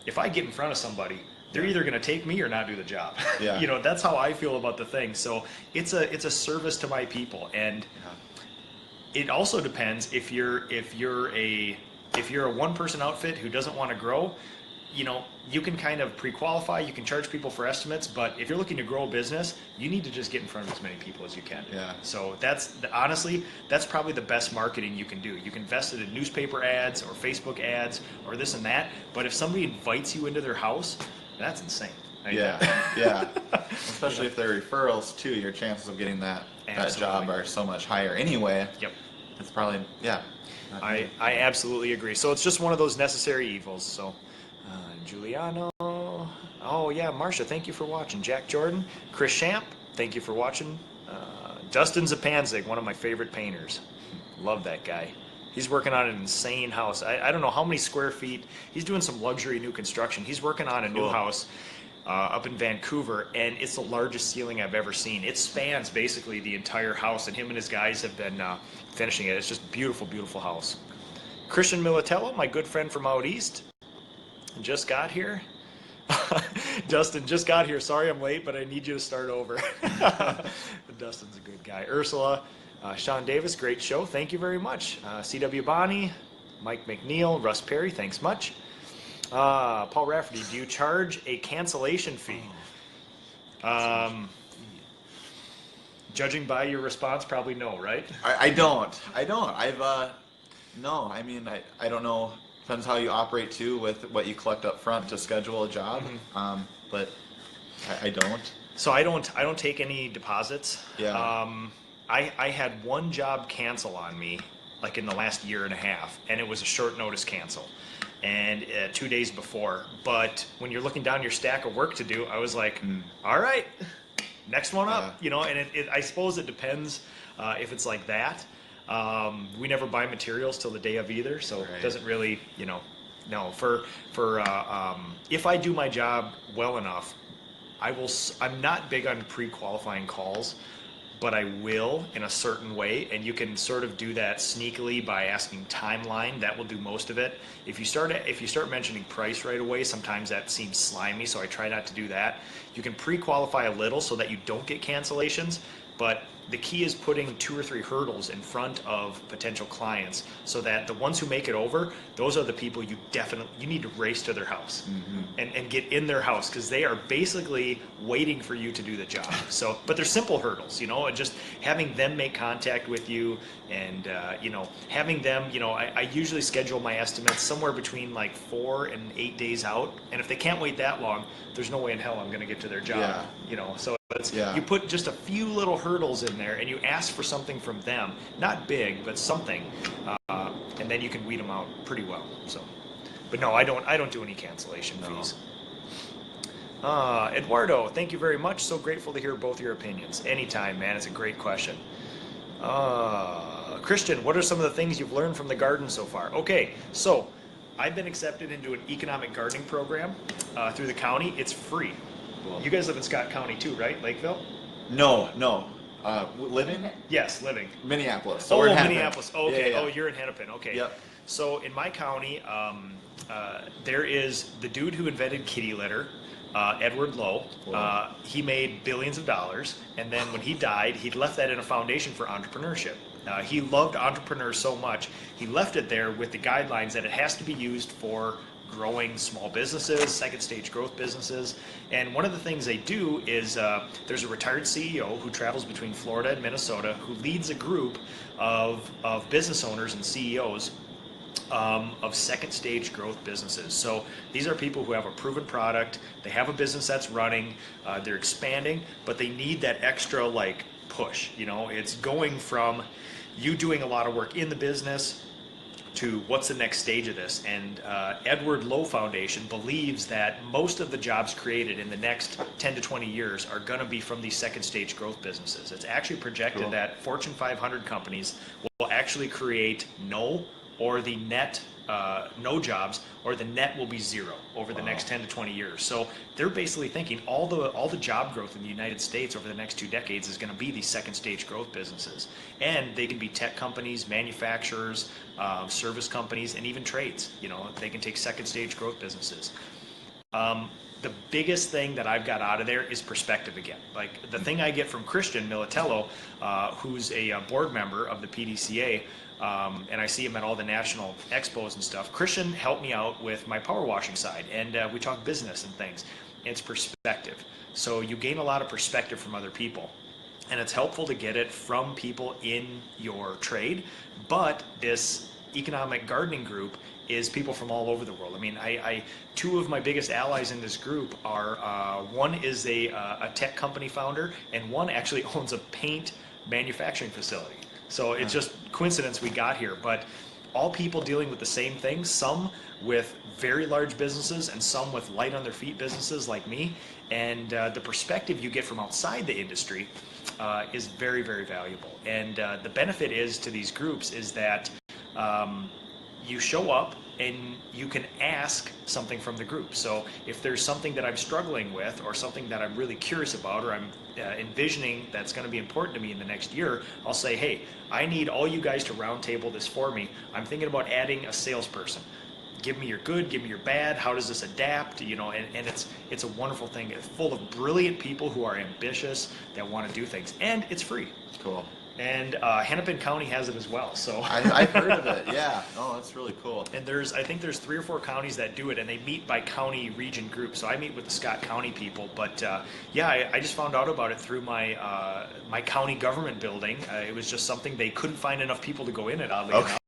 if I get in front of somebody, they're either going to take me or not do the job. You know, that's how I feel about the thing. So it's a service to my people, and it also depends if you're a one-person outfit who doesn't want to grow. You know, you can kind of pre-qualify, you can charge people for estimates, but if you're looking to grow a business, you need to just get in front of as many people as you can. So honestly, that's probably the best marketing you can do. You can invest it in newspaper ads or Facebook ads or this and that, but if somebody invites you into their house, that's insane. Especially if they're referrals too, your chances of getting that job are so much higher anyway. It's probably, I absolutely agree. So it's just one of those necessary evils. So, Giuliano, oh yeah, Marcia, thank you for watching. Jack Jordan, Chris Shamp, thank you for watching. Dustin Zapanzig, one of my favorite painters. Love that guy. He's working on an insane house. I don't know how many square feet. He's doing some luxury new construction. He's working on a new house up in Vancouver, and it's the largest ceiling I've ever seen. It spans basically the entire house, and him and his guys have been finishing it. It's just a beautiful, beautiful house. Christian Militello, my good friend from out east, just got here. Dustin, just got here. Sorry I'm late, but I need you to start over. Dustin's a good guy. Ursula, Sean Davis, great show. Thank you very much. C.W. Bonney, Mike McNeil, Russ Perry, thanks much. Paul Rafferty, do you charge a cancellation fee? Judging by your response, probably no, right? I don't. No, I mean, I don't know. Depends how you operate too with what you collect up front to schedule a job. But I don't. So I don't take any deposits. I had one job cancel on me, like in the last year and a half, and it was a short notice cancel, and 2 days before. But when you're looking down your stack of work to do, I was like, all right, next one up, you know. And I suppose it depends if it's like that. We never buy materials till the day of either, so it doesn't really, you know. No, if I do my job well enough, I'm not big on pre-qualifying calls, but I will in a certain way, and you can sort of do that sneakily by asking timeline. That will do most of it. If you start mentioning price right away, sometimes that seems slimy, so I try not to do that. You can pre-qualify a little so that you don't get cancellations, but the key is putting 2 or 3 hurdles in front of potential clients so that the ones who make it over, those are the people you need to race to their house and get in their house, because they are basically waiting for you to do the job. So, but they're simple hurdles, you know, and just having them make contact with you, and you know, having them, you know, I usually schedule my estimates somewhere between like 4 and 8 days out, and if they can't wait that long, there's no way in hell I'm going to get to their job, you know. So you put just a few little hurdles in there, and you ask for something from them, not big, but something, and then you can weed them out pretty well. So, but no, I don't do any cancellation fees. Eduardo, thank you very much. So grateful to hear both your opinions. Anytime, man. It's a great question. Christian, what are some of the things you've learned from the garden so far? Okay, so I've been accepted into an economic gardening program through the county. It's free. Cool. You guys live in Scott County too, right? Lakeville? No. Living? Yes, living. Minneapolis. So we're in Minneapolis. Oh, okay. Yeah. Oh, you're in Hennepin. Okay. Yep. So in my county, there is the dude who invented kitty litter, Edward Lowe. Wow. He made billions of dollars, and then when he died, he left that in a foundation for entrepreneurship. He loved entrepreneurs so much, he left it there with the guidelines that it has to be used for growing small businesses, second stage growth businesses. And one of the things they do is there's a retired CEO who travels between Florida and Minnesota who leads a group of business owners and CEOs of second stage growth businesses. So these are people who have a proven product, they have a business that's running, they're expanding, but they need that extra like push. You know, it's going from you doing a lot of work in the business to what's the next stage of this. And Edward Lowe Foundation believes that most of the jobs created in the next 10 to 20 years are going to be from these second stage growth businesses. It's actually projected that Fortune 500 companies will actually create no jobs, or the net will be zero over the next 10 to 20 years. So they're basically thinking all the job growth in the United States over the next 2 decades is going to be these second stage growth businesses. And they can be tech companies, manufacturers, service companies, and even trades. You know, they can take second stage growth businesses. The biggest thing that I've got out of there is perspective again. Like the thing I get from Christian Militello, who's a board member of the PDCA, and I see him at all the national expos and stuff. Christian helped me out with my power washing side, and we talk business and things. It's perspective. So you gain a lot of perspective from other people, and it's helpful to get it from people in your trade. But this economic gardening group is people from all over the world. I mean, two of my biggest allies in this group are, one is a tech company founder, and one actually owns a paint manufacturing facility. So it's just coincidence we got here, but all people dealing with the same things, some with very large businesses and some with light on their feet businesses like me. And the perspective you get from outside the industry is very, very valuable. And the benefit is to these groups is that you show up and you can ask something from the group. So if there's something that I'm struggling with, or something that I'm really curious about, or I'm envisioning that's going to be important to me in the next year, I'll say, hey, I need all you guys to roundtable this for me. I'm thinking about adding a salesperson. Give me your good, give me your bad. How does this adapt? You know, and it's a wonderful thing. It's full of brilliant people who are ambitious, that want to do things, and it's free. Cool. And Hennepin County has it as well. So I've heard of it. Yeah. Oh, that's really cool. And I think there's 3 or 4 counties that do it, and they meet by county region group. So I meet with the Scott County people. But yeah, I just found out about it through my my county government building. It was just something they couldn't find enough people to go in it, oddly enough.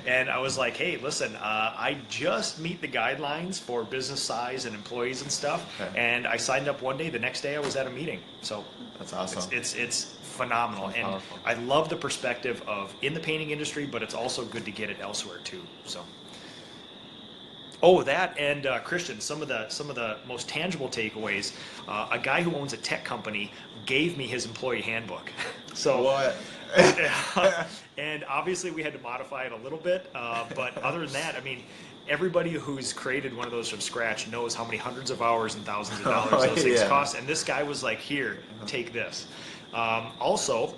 And I was like, hey, listen, I just meet the guidelines for business size and employees and stuff. And I signed up one day. The next day I was at a meeting. So that's awesome. It's phenomenal. Sounds And powerful. I love the perspective of in the painting industry, but it's also good to get it elsewhere too. So. Oh, that and Christian, some of the most tangible takeaways. A guy who owns a tech company gave me his employee handbook. So What? and obviously we had to modify it a little bit, but other than that, I mean, everybody who's created one of those from scratch knows how many hundreds of hours and thousands of dollars those things cost. And this guy was like, "Here, take this." Also.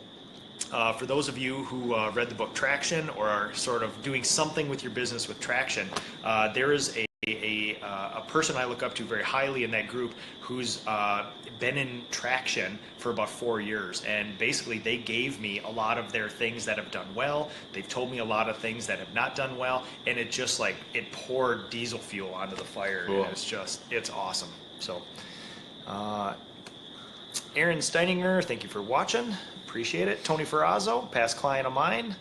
For those of you who read the book Traction or are sort of doing something with your business with Traction, there is a person I look up to very highly in that group who's been in Traction for about 4 years. And basically they gave me a lot of their things that have done well. They've told me a lot of things that have not done well. And it just like, it poured diesel fuel onto the fire. Cool. And it's awesome. So, Aaron Steininger, thank you for watching. Appreciate it. Tony Ferrazzo, past client of mine.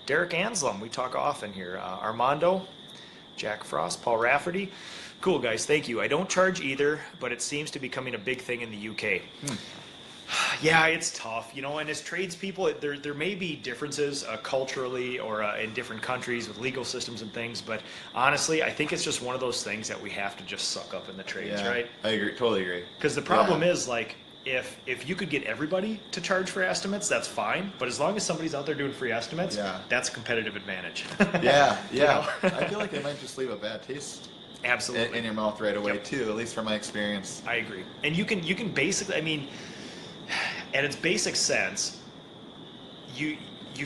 Derek Anslem, we talk often here. Armando, Jack Frost, Paul Rafferty. Cool, guys. Thank you. I don't charge either, but it seems to be becoming a big thing in the UK. Yeah, it's tough, you know, and as tradespeople, there may be differences culturally or in different countries with legal systems and things, but honestly, I think it's just one of those things that we have to just suck up in the trades, right? I agree, totally agree. Because the problem is, like, if you could get everybody to charge for estimates, that's fine. But as long as somebody's out there doing free estimates, that's a competitive advantage. Yeah. You know? I feel like it might just leave a bad taste Absolutely in your mouth right away too, at least from my experience. I agree. And you can basically, I mean, at its basic sense, you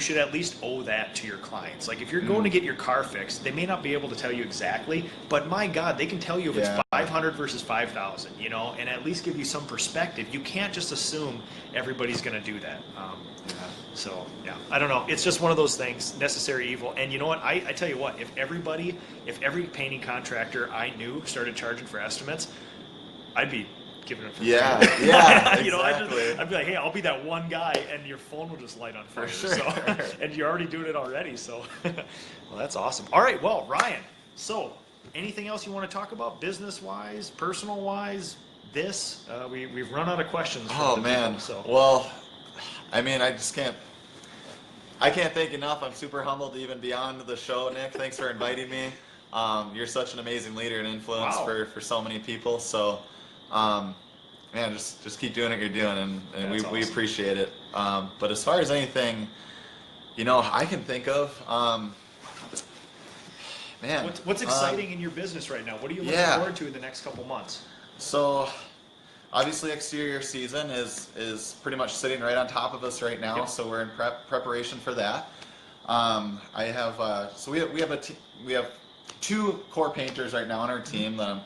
should at least owe that to your clients. Like if you're going to get your car fixed, they may not be able to tell you exactly, but my God, they can tell you if it's 500 versus 5,000, you know, and at least give you some perspective. You can't just assume everybody's going to do that. So yeah, I don't know. It's just one of those things, necessary evil. And you know what? I tell you what, if every painting contractor I knew started charging for estimates, I'd be giving it for free. Yeah, you know, exactly. I'd be like, hey, I'll be that one guy, and your phone will just light on fire. For sure. So, and you're already doing it already. So, well, that's awesome. All right, well, Ryan. So, anything else you want to talk about, business-wise, personal-wise? We've run out of questions. Oh man. So. Well, I mean, I can't thank enough. I'm super humbled to even be on the show, Nick. Thanks for inviting me. You're such an amazing leader and influence for so many people. So. Man, just keep doing what you're doing, and we appreciate it. But as far as anything, you know, I can think of, man. What's exciting in your business right now? What are you looking forward to in the next couple months? So, obviously, exterior season is pretty much sitting right on top of us right now. Yep. So we're in preparation for that. I have so we have 2 core painters right now on our team that I'm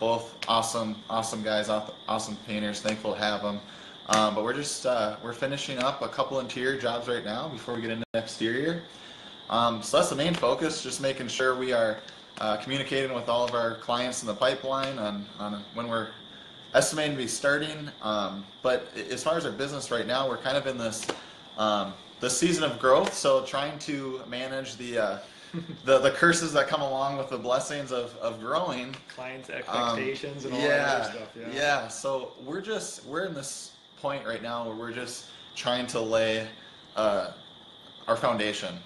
both awesome guys, awesome painters. Thankful to have them. But we're just we're finishing up a couple interior jobs right now before we get into exterior. So that's the main focus, just making sure we are communicating with all of our clients in the pipeline on when we're estimating to be starting. But as far as our business right now, we're kind of in this season of growth. So trying to manage the curses that come along with the blessings of growing. Clients' expectations and all that other stuff. Yeah. So we're in this point right now where we're just trying to lay our foundation.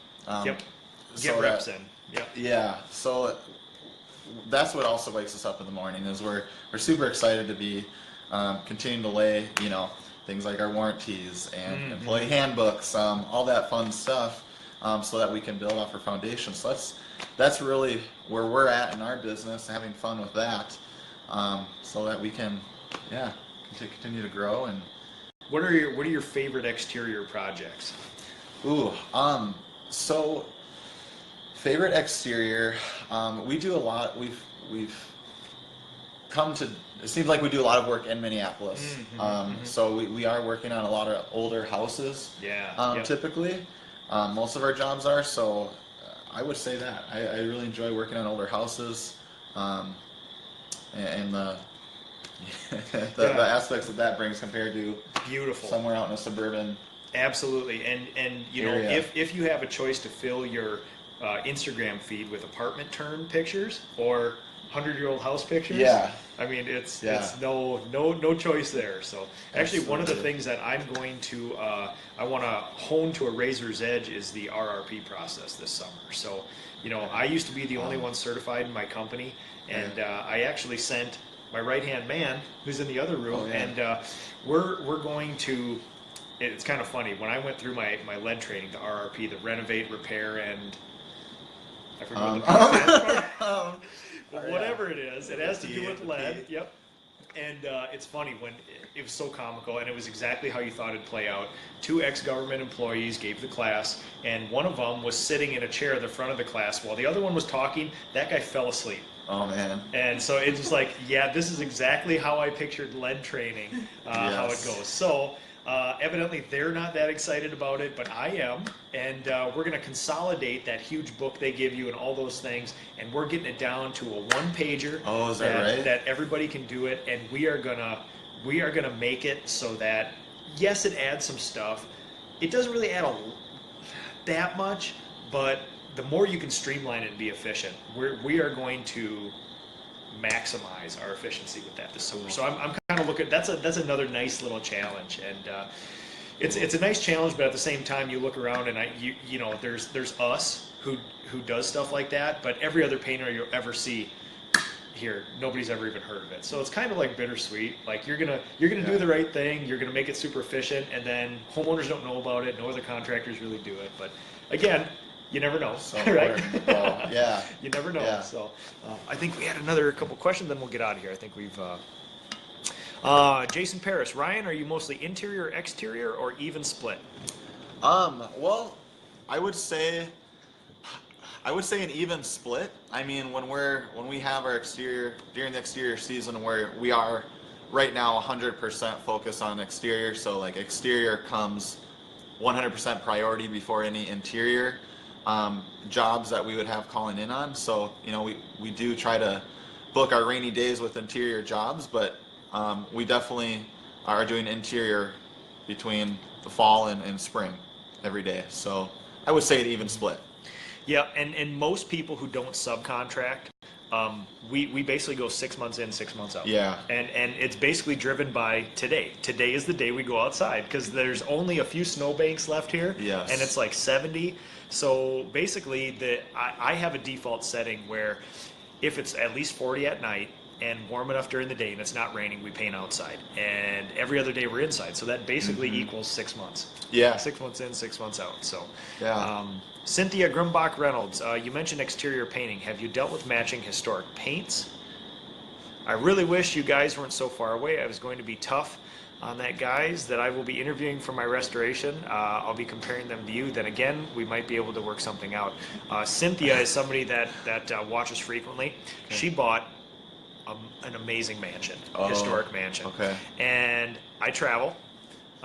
Get reps in. Yep. Yeah. So that's what also wakes us up in the morning is we're super excited to be continuing to lay, you know, things like our warranties and employee handbooks, all that fun stuff. So that we can build off our foundation. So that's really where we're at in our business, having fun with that, so that we can, continue to grow. And what are your favorite exterior projects? So favorite exterior, we do a lot. We've come to. It seems like we do a lot of work in Minneapolis. So we are working on a lot of older houses. Typically. Most of our jobs are, so I would say that. I really enjoy working on older houses, and the aspects that brings compared to somewhere out in a suburban. Absolutely, and you know, if you have a choice to fill your Instagram feed with apartment turn pictures or 100-year-old house pictures, I mean, it's no choice there. So actually, one of the Absolutely. things that I'm going to I want to hone to a razor's edge is the RRP process this summer. So I used to be the only one certified in my company, and I actually sent my right-hand man, who's in the other room, and we're going to. It's kind of funny when I went through my lead training, the RRP, the renovate, repair, and I forget what the P stands for. But whatever it is, it has to do with lead. Yep. And it's funny when it was so comical, and it was exactly how you thought it'd play out. 2 ex-government employees gave the class, and one of them was sitting in a chair at the front of the class while the other one was talking. That guy fell asleep. Oh man. And so it's just like, yeah, this is exactly how I pictured lead training, how it goes. So evidently they're not that excited about it, but I am. And we're going to consolidate that huge book they give you and all those things, and we're getting it down to a 1-pager. Oh, is that right? That everybody can do it, and we are gonna make it so that, yes, it adds some stuff. It doesn't really add that much, but the more you can streamline it and be efficient, we are going to maximize our efficiency with that this summer. So I'm kind of looking. That's another nice little challenge, and it's a nice challenge. But at the same time, you look around and there's us who does stuff like that, but every other painter you'll ever see here, nobody's ever even heard of it. So it's kind of like bittersweet. Like you're gonna do the right thing. You're gonna make it super efficient, and then homeowners don't know about it. No other contractors really do it. But again, you never know, right? Well, yeah. You never know. Yeah. So I think we had another couple questions, then we'll get out of here. I think we've. Jason Paris, Ryan, are you mostly interior, exterior, or even split? Well, I would say an even split. I mean, when we have our exterior during the exterior season, where we are right now 100% focused on exterior, so like exterior comes 100% priority before any interior jobs that we would have calling in on. So we do try to book our rainy days with interior jobs, but we definitely are doing interior between the fall and spring every day. So I would say an even split. Yeah, and most people who don't subcontract, we basically go 6 months in, 6 months out. Yeah. And it's basically driven by today. Today is the day we go outside because there's only a few snowbanks left here. Yes. And it's like 70. So basically, I have a default setting where if it's at least 40 at night and warm enough during the day and it's not raining, we paint outside. And every other day we're inside. So that basically equals 6 months. Yeah. 6 months in, 6 months out. So Yeah. Cynthia Grumbach Reynolds, you mentioned exterior painting. Have you dealt with matching historic paints? I really wish you guys weren't so far away. I was going to be tough on that, guys, that I will be interviewing for my restoration. I'll be comparing them to you. Then again, we might be able to work something out. Cynthia is somebody that watches frequently. Okay. She bought an amazing mansion, historic mansion. Okay. And I travel.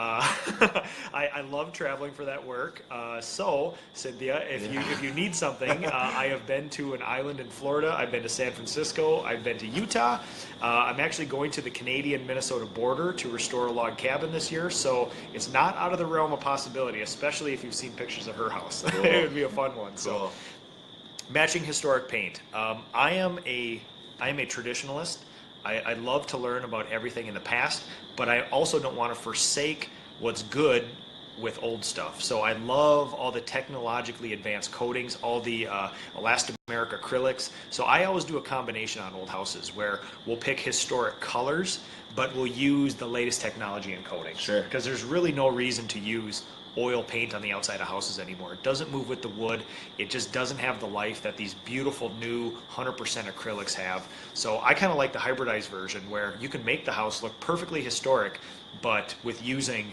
I love traveling for that work. So, Cynthia, if you need something, I have been to an island in Florida. I've been to San Francisco. I've been to Utah. I'm actually going to the Canadian-Minnesota border to restore a log cabin this year. So it's not out of the realm of possibility, especially if you've seen pictures of her house. Cool. It would be a fun one. Cool. So, matching historic paint. I am a traditionalist. I love to learn about everything in the past, but I also don't want to forsake what's good with old stuff. So I love all the technologically advanced coatings, all the elastomeric acrylics. So I always do a combination on old houses where we'll pick historic colors, but we'll use the latest technology in coating. Sure. Because there's really no reason to use oil paint on the outside of houses anymore. It doesn't move with the wood. It just doesn't have the life that these beautiful new 100% acrylics have. So I kind of like the hybridized version where you can make the house look perfectly historic, but with using,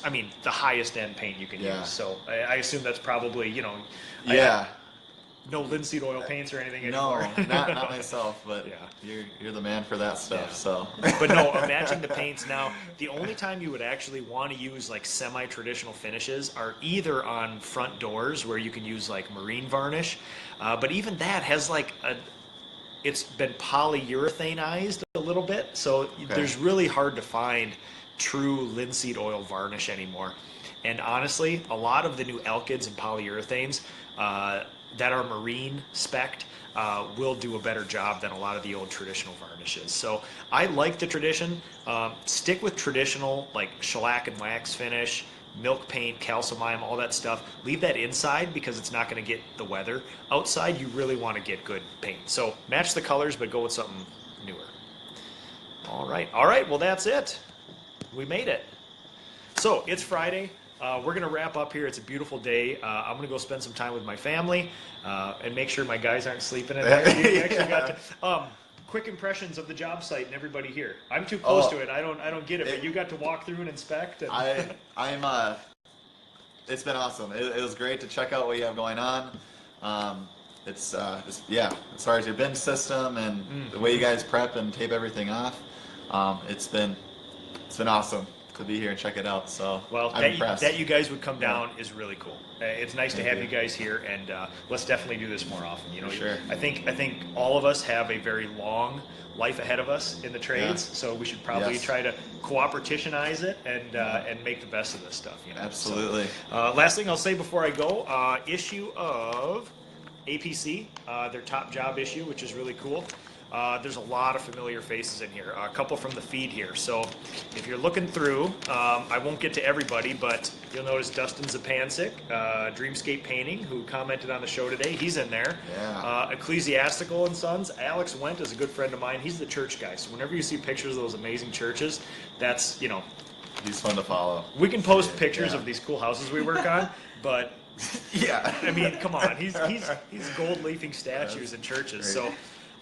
the highest end paint you can use. So I assume that's probably, Yeah. No linseed oil paints or anything No, anymore. not myself, but Yeah. you're the man for that stuff. Yeah. So, But no, matching the paints now. The only time you would actually want to use like semi-traditional finishes are either on front doors where you can use like marine varnish, but even that has like it's been polyurethanized a little bit, so there's really hard to find true linseed oil varnish anymore. And honestly, a lot of the new alkyds and polyurethanes. that are marine spec'd will do a better job than a lot of the old traditional varnishes. So I like the tradition. Stick with traditional, like shellac and wax finish, milk paint, calcimime, all that stuff. Leave that inside because it's not going to get the weather. Outside, you really want to get good paint. So match the colors, but go with something newer. All right, well that's it. We made it. So it's Friday. We're going to wrap up here. It's a beautiful day. I'm going to go spend some time with my family and make sure my guys aren't sleeping in there. You actually got to, quick impressions of the job site and everybody here. I'm too close to it. I don't get it, but you got to walk through and inspect. And It's been awesome. It was great to check out what you have going on. It's as far as your bin system and the way you guys prep and tape everything off, it's been awesome to be here and check it out. So I'm impressed. That you guys would come down is really cool. It's nice to have you guys here, and let's definitely do this more often. You know, sure. I think all of us have a very long life ahead of us in the trades, so we should probably try to cooperatitionize it and make the best of this stuff. You know? Absolutely. So, last thing I'll say before I go, issue of APC, their top job issue, which is really cool. There's a lot of familiar faces in here, a couple from the feed here. So if you're looking through, I won't get to everybody, but you'll notice Dustin Zapancic, Dreamscape Painting, who commented on the show today. He's in there. Yeah. Ecclesiastical and Sons. Alex Wendt is a good friend of mine. He's the church guy. So whenever you see pictures of those amazing churches, that's, you know. He's fun to follow. We can post pictures of these cool houses we work on, but I mean, come on. He's gold leafing statues in churches. So.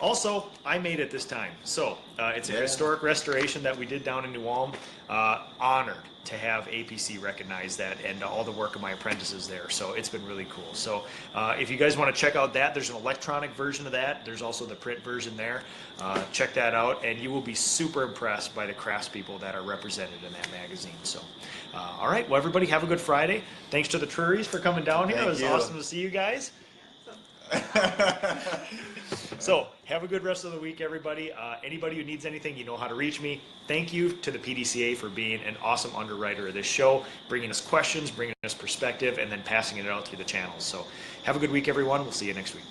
Also, I made it this time. So it's a historic restoration that we did down in New Ulm. Honored to have APC recognize that and all the work of my apprentices there. So it's been really cool. So if you guys want to check out that, there's an electronic version of that. There's also the print version there. Check that out, and you will be super impressed by the craftspeople that are represented in that magazine. So, all right. Well, everybody, have a good Friday. Thanks to the Truries for coming down here. It was awesome to see you guys. So have a good rest of the week, everybody. Anybody who needs anything, you know how to reach me. Thank you to the PDCA for being an awesome underwriter of this show, bringing us questions, bringing us perspective, and then passing it out through the channels. So have a good week, everyone. We'll see you next week.